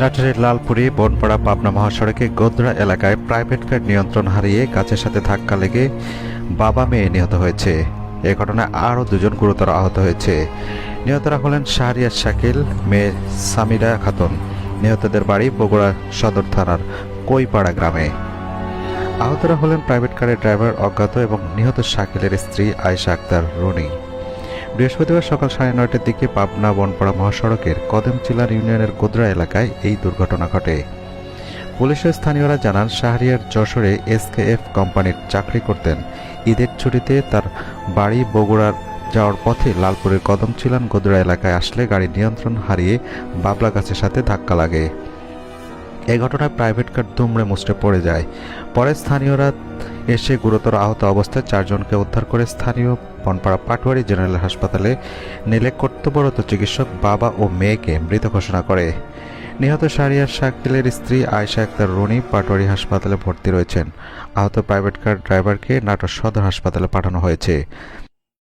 নাটোরের লালপুরে বনপাড়া পাবনা মহাসড়কে গোদরা এলাকায় প্রাইভেট কার নিয়ন্ত্রণ হারিয়ে গাছের সাথে ধাক্কা লেগে বাবা মেয়ে নিহত হয়েছে। এ ঘটনায় আরও দুজন গুরুতর আহত হয়েছে। নিহতরা হলেন শাহরিয়ার শাকিল, মেয়ে সামিরা খাতুন। নিহতদের বাড়ি বগুড়া সদর থানার কৈপাড়া গ্রামে। আহতরা হলেন প্রাইভেট কারের ড্রাইভার অজ্ঞাত এবং নিহত শাকিলের স্ত্রী আয়েশা আক্তার রুনি। বৃহস্পতিবার সকাল 9:30টার দিকে পাবনা বনপাড়া মহাসড়কের কদমচিলার ইউনিয়নের গোদরা এলাকায় এই দুর্ঘটনা ঘটে। পুলিশের স্থানীয়রা জানান, শাহরিয়ার যশোরে এসকেএফ কোম্পানির চাকরি করতেন। ঈদের ছুটিতে তার বাড়ি বগুড়ার যাওয়ার পথে লালপুরের কদমচিলান গোদরা এলাকায় আসলে গাড়ির নিয়ন্ত্রণ হারিয়ে বাবলা গাছের সাথে ধাক্কা লাগে। এই ঘটনায় প্রাইভেট কার দুমড়ে মুচড়ে পড়ে যায়। পরে স্থানীয়রা এসে গুরুতর আহত অবস্থায় 4 জনকে উদ্ধার করে স্থানীয় বনপাড়া পাটোয়ারি জেনারেল হাসপাতালে নিলে কর্তব্যরত চিকিৎসক বাবা ও মেয়েকে মৃত ঘোষণা করে। নিহত শাহরিয়ার শাকিলের স্ত্রী আয়েশা আক্তার রুনি পাটোয়ারি হাসপাতালে ভর্তি রয়েছেন। আহত প্রাইভেট কার ড্রাইভারকে নাটোর সদর হাসপাতালে পাঠানো হয়েছে।